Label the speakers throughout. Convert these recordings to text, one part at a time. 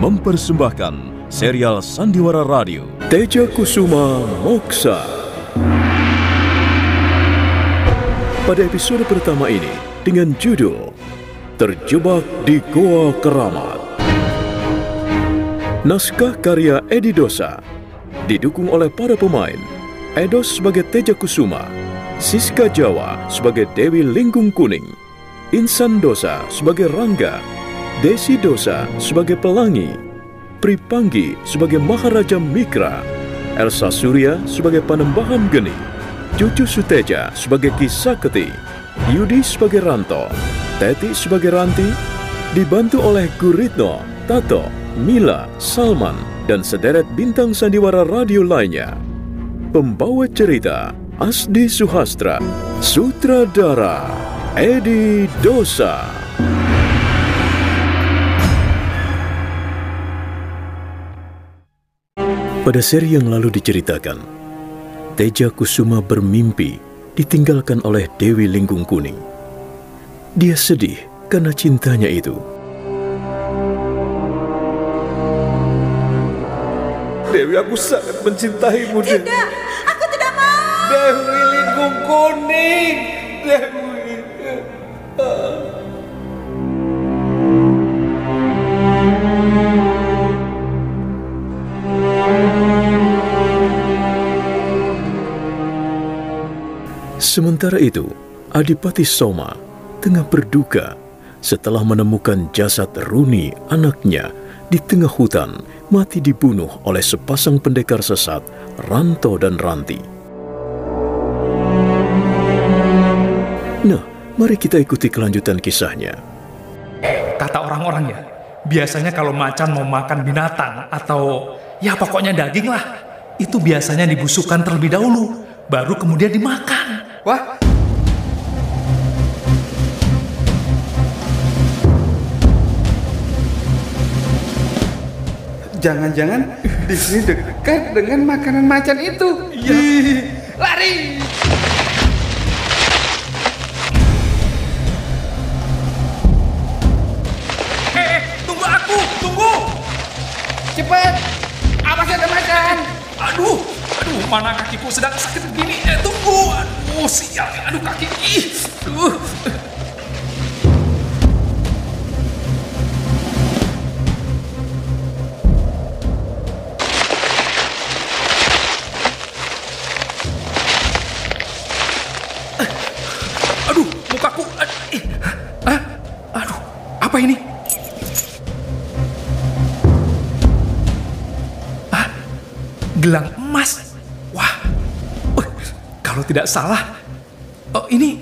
Speaker 1: mempersembahkan serial Sandiwara Radio
Speaker 2: Teja Kusuma Moksa. Pada episode pertama ini dengan judul Terjebak di Goa Keramat. Naskah karya Edi Dosa, didukung oleh para pemain Edos sebagai Teja Kusuma, Siska Jawa sebagai Dewi Linggung Kuning, Insan Dosa sebagai Rangga, Desi Dosa sebagai Pelangi, Pripanggi sebagai Maharaja Mikra, Elsa Surya sebagai Panembahan Geni, Cucu Suteja sebagai Ki Saketi, Yudi sebagai Ranto, Teti sebagai Ranti, dibantu oleh Guritno, Tato, Mila, Salman, dan sederet bintang sandiwara radio lainnya. Pembawa cerita Asdi Suhastra, sutradara Edi Dosa. Pada seri yang lalu diceritakan, Teja Kusuma bermimpi ditinggalkan oleh Dewi Linggung Kuning. Dia sedih karena cintanya itu.
Speaker 3: Dewi, aku sangat mencintaimu, Dewi.
Speaker 4: Tidak, aku tidak mau.
Speaker 3: Dewi Linggung Kuning, Dewi.
Speaker 2: Sementara itu, Adipati Soma tengah berduka setelah menemukan jasad Runi, anaknya, di tengah hutan, mati dibunuh oleh sepasang pendekar sesat, Ranto dan Ranti. Nah, mari kita ikuti kelanjutan kisahnya.
Speaker 5: Kata orang-orang ya, biasanya kalau macan mau makan binatang atau ya pokoknya daging lah, itu biasanya dibusukkan terlebih dahulu, baru kemudian dimakan.
Speaker 3: Wah, jangan-jangan di sini dekat dengan makanan macan itu.
Speaker 5: Iya.
Speaker 3: Lari!
Speaker 5: Tunggu aku, tunggu!
Speaker 3: Cepat! Awas ada macan!
Speaker 5: Aduh, mana kakiku sedang sakit begini. Tunggu, aduh, sial, aduh kaki. Aduh. Aduh, mukaku. Aduh, apa ini? Gelang emas. Wah, kalau tidak salah, ini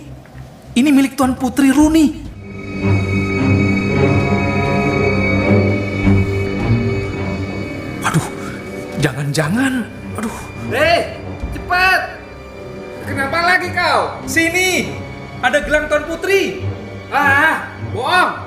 Speaker 5: milik Tuan Putri Runi. Waduh, jangan-jangan. Aduh.
Speaker 3: Hei, cepat! Kenapa lagi kau?
Speaker 5: Sini, ada gelang Tuan Putri.
Speaker 3: Bohong!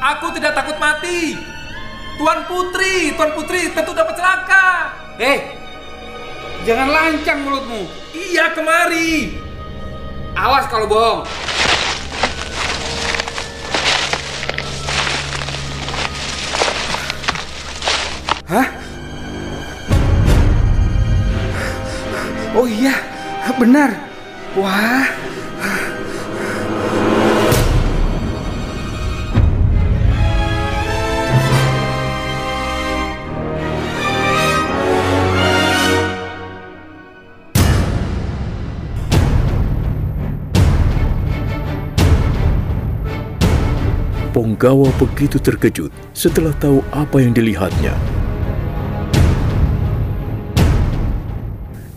Speaker 5: Aku tidak takut mati. Tuan Putri tentu dapat celaka.
Speaker 3: Jangan lancang mulutmu.
Speaker 5: Iya, kemari.
Speaker 3: Awas kalau bohong. Hah? Oh iya, benar. Wah.
Speaker 2: Ponggawa begitu terkejut setelah tahu apa yang dilihatnya.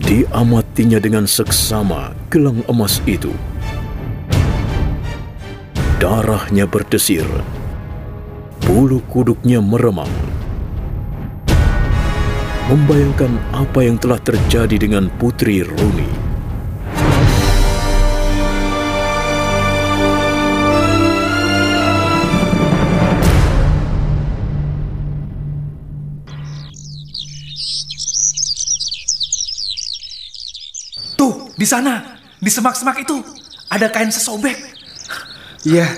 Speaker 2: Diamatinya dengan seksama gelang emas itu. Darahnya berdesir, bulu kuduknya meremang. Membayangkan apa yang telah terjadi dengan Putri Runi.
Speaker 5: Tuh, di sana, di semak-semak itu, ada kain sesobek.
Speaker 3: Iya,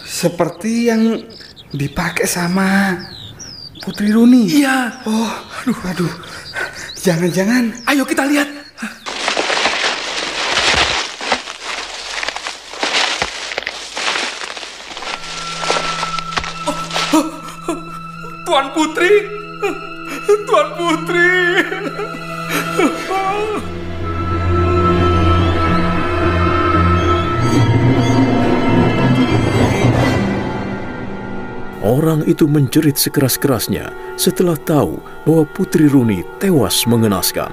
Speaker 3: seperti yang dipakai sama Putri Runi.
Speaker 5: Iya.
Speaker 3: Oh, aduh. Jangan-jangan.
Speaker 5: Ayo kita lihat. Tuan Putri. Tuan Putri.
Speaker 2: Orang itu menjerit sekeras-kerasnya setelah tahu bahwa Putri Runi tewas mengenaskan.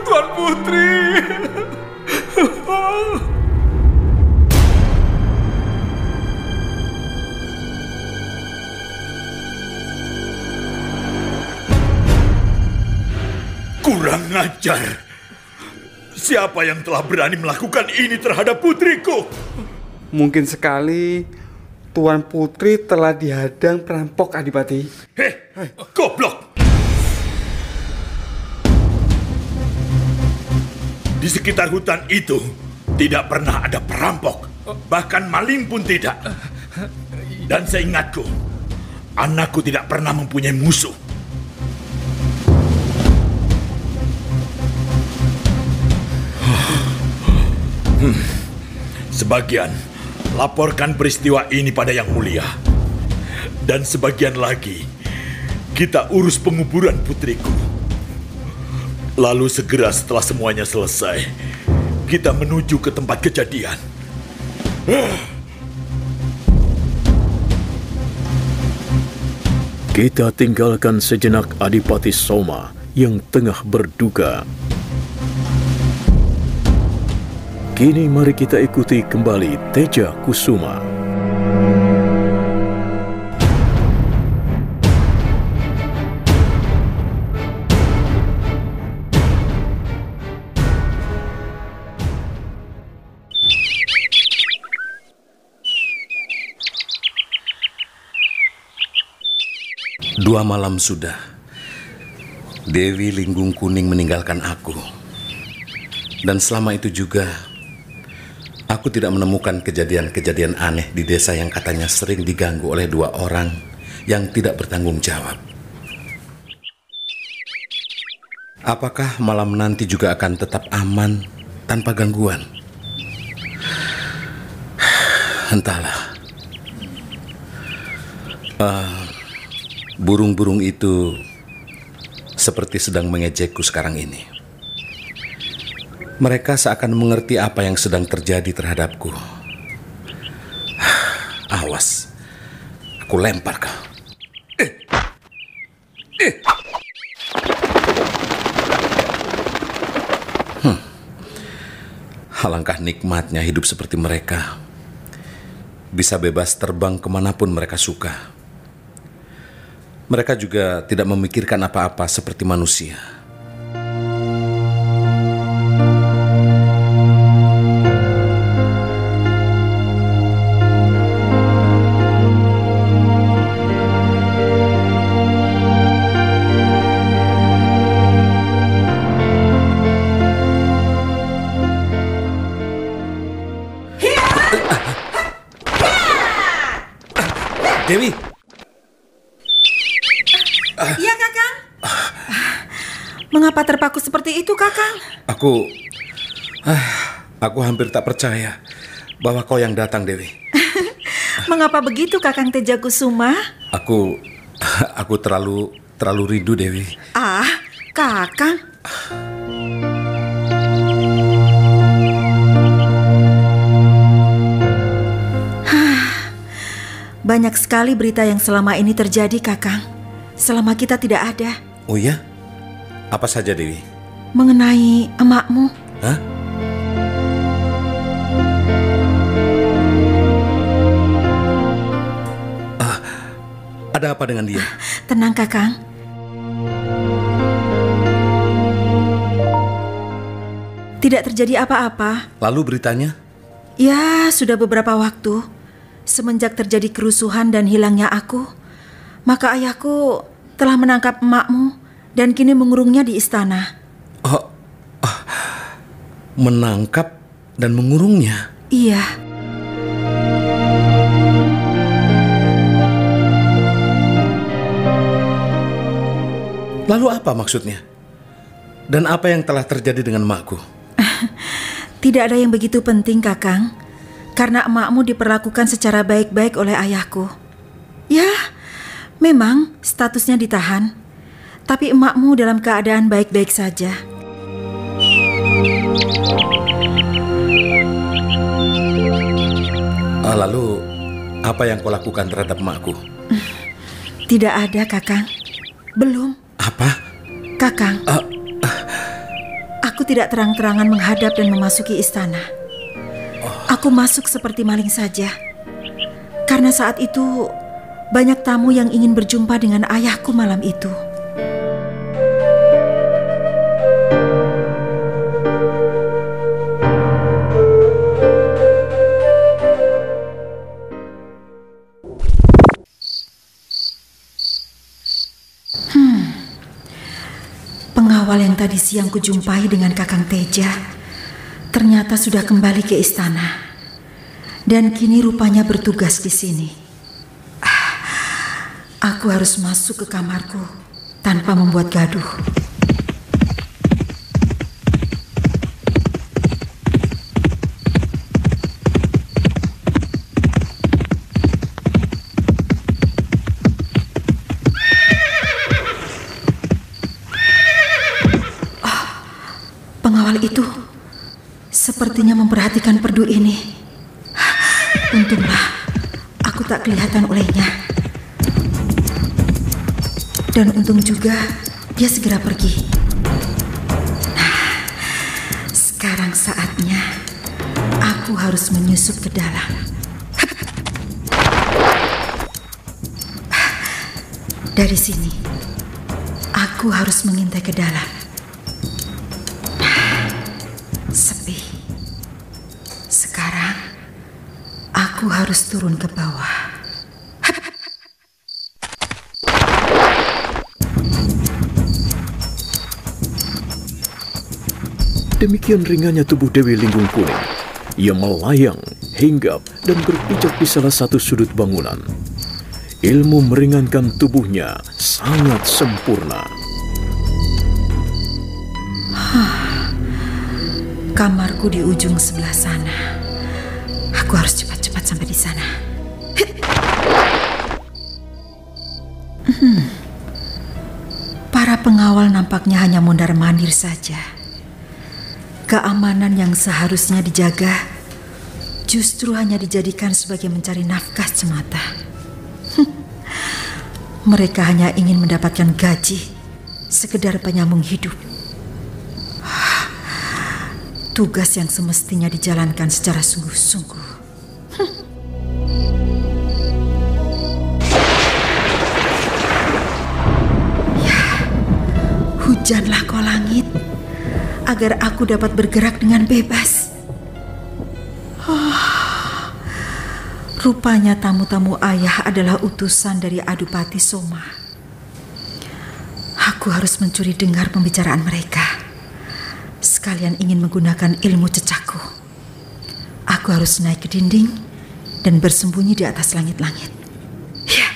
Speaker 5: Tuan Putri.
Speaker 1: Kurang ajar. Siapa yang telah berani melakukan ini terhadap putriku?
Speaker 3: Mungkin sekali Tuan Putri telah dihadang perampok, Adipati.
Speaker 1: Hei, goblok! Di sekitar hutan itu tidak pernah ada perampok, bahkan maling pun tidak. Dan seingatku, anakku tidak pernah mempunyai musuh. Sebagian laporkan peristiwa ini pada Yang Mulia. Dan sebagian lagi kita urus penguburan putriku. Lalu segera setelah semuanya selesai, kita menuju ke tempat kejadian.
Speaker 2: Kita tinggalkan sejenak Adipati Soma yang tengah berduka. Kini mari kita ikuti kembali Teja Kusuma.
Speaker 6: Dua malam sudah, Dewi Linggung Kuning meninggalkan aku. Dan selama itu juga, aku tidak menemukan kejadian-kejadian aneh di desa yang katanya sering diganggu oleh dua orang yang tidak bertanggung jawab. Apakah malam nanti juga akan tetap aman tanpa gangguan? Entahlah. Burung-burung itu seperti sedang mengejekku sekarang ini. Mereka seakan mengerti apa yang sedang terjadi terhadapku. Awas, aku lempar kau. Alangkah nikmatnya hidup seperti mereka. Bisa bebas terbang kemanapun mereka suka. Mereka juga tidak memikirkan apa-apa seperti manusia. Dewi.
Speaker 4: Iya, Kakang. Mengapa terpaku seperti itu, Kakang?
Speaker 6: Aku hampir tak percaya bahwa kau yang datang, Dewi.
Speaker 4: Mengapa begitu, Kakang Teja Kusuma?
Speaker 6: Aku terlalu rindu, Dewi.
Speaker 4: Ah, Kakang. Banyak sekali berita yang selama ini terjadi, Kakang. Selama kita tidak ada.
Speaker 6: Oh ya? Apa saja, Dewi?
Speaker 4: Mengenai emakmu.
Speaker 6: Hah? Ada apa dengan dia?
Speaker 4: Tenang, Kakang. Tidak terjadi apa-apa.
Speaker 6: Lalu beritanya?
Speaker 4: Ya, sudah beberapa waktu. Semenjak terjadi kerusuhan dan hilangnya aku, maka ayahku telah menangkap emakmu dan kini mengurungnya di istana.
Speaker 6: Menangkap dan mengurungnya?
Speaker 4: Iya.
Speaker 6: Lalu apa maksudnya? Dan apa yang telah terjadi dengan emakku?
Speaker 4: Tidak ada yang begitu penting, Kakang. Karena emakmu diperlakukan secara baik-baik oleh ayahku. Ya, memang statusnya ditahan. Tapi emakmu dalam keadaan baik-baik saja.
Speaker 6: Lalu, apa yang kau lakukan terhadap emakku?
Speaker 4: Tidak ada, Kakang. Belum.
Speaker 6: Apa?
Speaker 4: Kakang, aku tidak terang-terangan menghadap dan memasuki istana. Aku masuk seperti maling saja. Karena saat itu banyak tamu yang ingin berjumpa dengan ayahku malam itu. Pengawal yang tadi siang kujumpai dengan Kakang Teja ternyata sudah kembali ke istana dan kini rupanya bertugas di sini. Aku harus masuk ke kamarku tanpa membuat gaduh. Pengawal itu sepertinya memperhatikan perdu ini. Untunglah aku tak kelihatan olehnya. Dan untung juga dia segera pergi. Nah, sekarang saatnya aku harus menyusup ke dalam. Dari sini aku harus mengintai ke dalam. Sepi. Sekarang aku harus turun ke bawah.
Speaker 2: Demikian ringannya tubuh Dewi Linggung Kuning. Ia melayang, hinggap, dan berpijak di salah satu sudut bangunan. Ilmu meringankan tubuhnya sangat sempurna.
Speaker 4: Kamarku di ujung sebelah sana. Aku harus cepat-cepat sampai di sana. Para pengawal nampaknya hanya mondar-mandir saja. Keamanan yang seharusnya dijaga justru hanya dijadikan sebagai mencari nafkah semata. Mereka hanya ingin mendapatkan gaji, sekedar penyambung hidup. Tugas yang semestinya dijalankan secara sungguh-sungguh. Ya, hujanlah kau langit, agar aku dapat bergerak dengan bebas. Rupanya tamu-tamu ayah adalah utusan dari Adipati Soma. Aku harus mencuri dengar pembicaraan mereka. Sekalian ingin menggunakan ilmu cecakku. Aku harus naik ke dinding dan bersembunyi di atas langit-langit. Ya.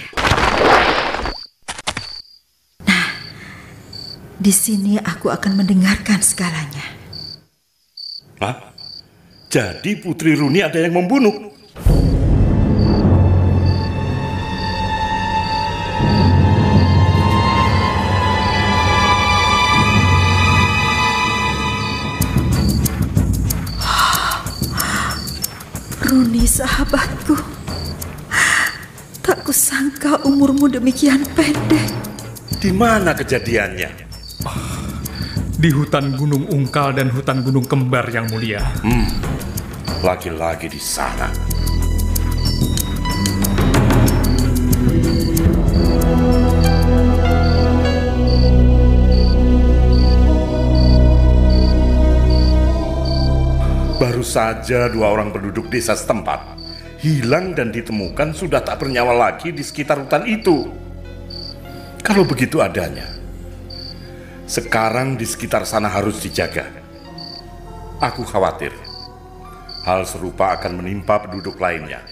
Speaker 4: Nah, di sini aku akan mendengarkan segalanya.
Speaker 1: Hah? Jadi Putri Runi ada yang membunuh?
Speaker 4: Runi, sahabatku, tak kusangka umurmu demikian pendek.
Speaker 1: Di mana kejadiannya?
Speaker 5: Di hutan Gunung Ungkal dan hutan Gunung Kembar, Yang Mulia.
Speaker 1: Lagi-lagi di sana. Baru saja 2 orang penduduk desa setempat hilang dan ditemukan sudah tak bernyawa lagi di sekitar hutan itu. Kalau begitu adanya, sekarang di sekitar sana harus dijaga. Aku khawatir hal serupa akan menimpa penduduk lainnya.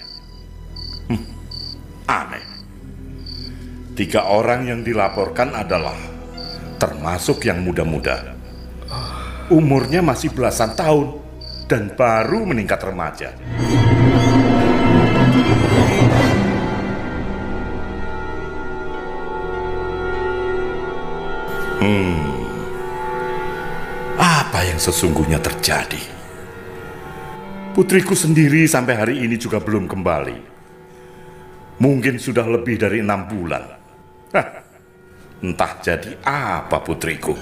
Speaker 1: Aneh. 3 orang yang dilaporkan adalah termasuk yang muda-muda. Umurnya masih belasan tahun dan baru meningkat remaja. Apa yang sesungguhnya terjadi? Putriku sendiri sampai hari ini juga belum kembali. Mungkin sudah lebih dari 6 bulan. Entah jadi apa putriku.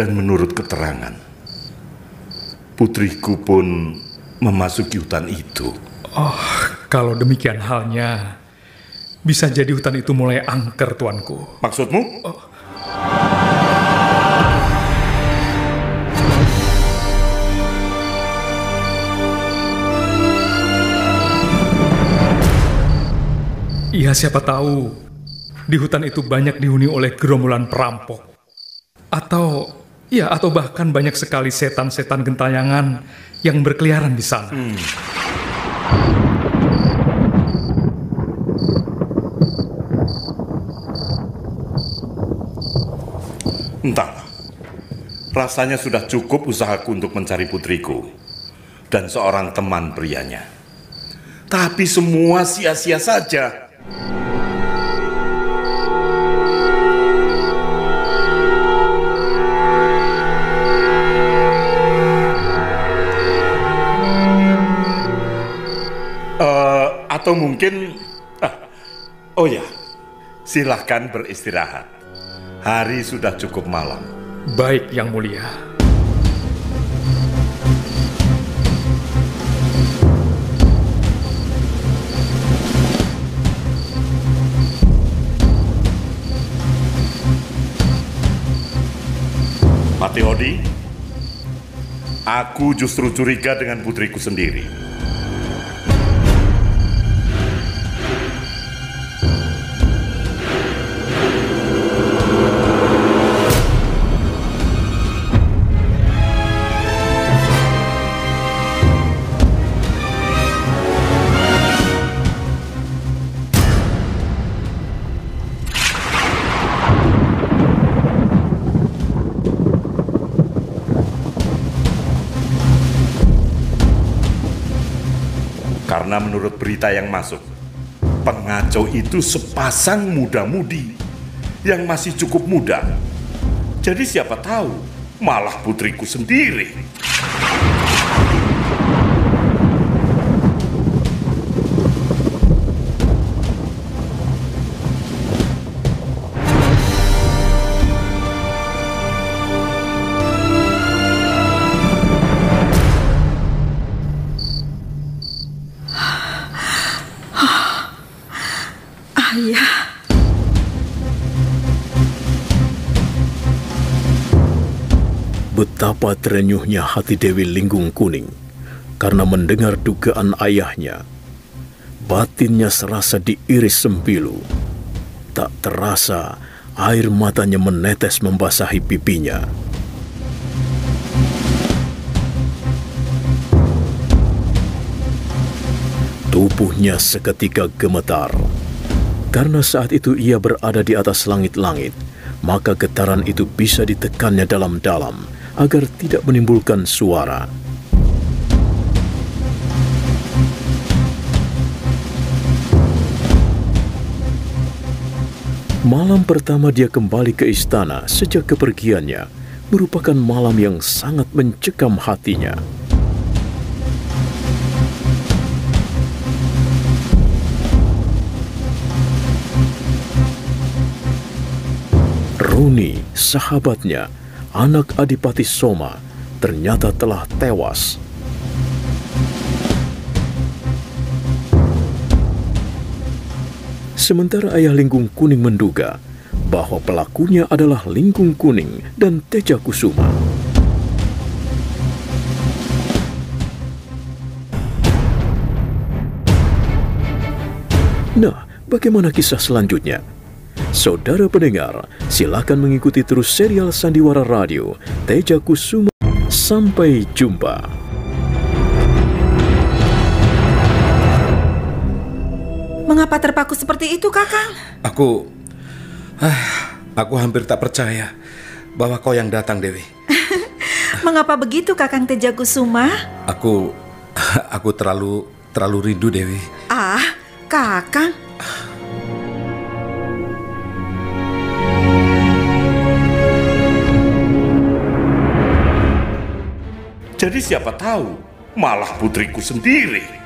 Speaker 1: Dan menurut keterangan, putriku pun memasuki hutan itu.
Speaker 5: Kalau demikian halnya, bisa jadi hutan itu mulai angker, tuanku.
Speaker 1: Maksudmu?
Speaker 5: Iya, siapa tahu di hutan itu banyak dihuni oleh gerombolan perampok. Atau bahkan banyak sekali setan-setan gentayangan yang berkeliaran di sana.
Speaker 1: Entahlah. Rasanya sudah cukup usahaku untuk mencari putriku dan seorang teman prianya. Tapi semua sia-sia saja. Atau mungkin, oh ya, silahkan beristirahat. Hari sudah cukup malam.
Speaker 5: Baik, Yang Mulia.
Speaker 1: Patihodi, aku justru curiga dengan putriku sendiri. Karena menurut berita yang masuk, pengacau itu sepasang muda-mudi yang masih cukup muda. Jadi siapa tahu malah putriku sendiri.
Speaker 4: Ayah.
Speaker 2: Betapa terenyuhnya hati Dewi Linggung Kuning karena mendengar dugaan ayahnya. Batinnya serasa diiris sempilu. Tak terasa air matanya menetes membasahi pipinya. Tubuhnya seketika gemetar. Karena saat itu ia berada di atas langit-langit, maka getaran itu bisa ditekannya dalam-dalam agar tidak menimbulkan suara. Malam pertama dia kembali ke istana sejak kepergiannya merupakan malam yang sangat mencekam hatinya. Runi, sahabatnya, anak Adipati Soma, ternyata telah tewas. Sementara ayah Linggung Kuning menduga bahwa pelakunya adalah Linggung Kuning dan Teja Kusuma. Nah, bagaimana kisah selanjutnya? Saudara pendengar, silakan mengikuti terus serial Sandiwara Radio Teja Kusuma. Sampai jumpa.
Speaker 4: Mengapa terpaku seperti itu, Kakang?
Speaker 6: Aku hampir tak percaya bahwa kau yang datang, Dewi.
Speaker 4: Mengapa begitu, Kakang Teja Kusuma?
Speaker 6: Aku terlalu rindu, Dewi.
Speaker 4: Ah, Kakang.
Speaker 1: Jadi siapa tahu malah putriku sendiri.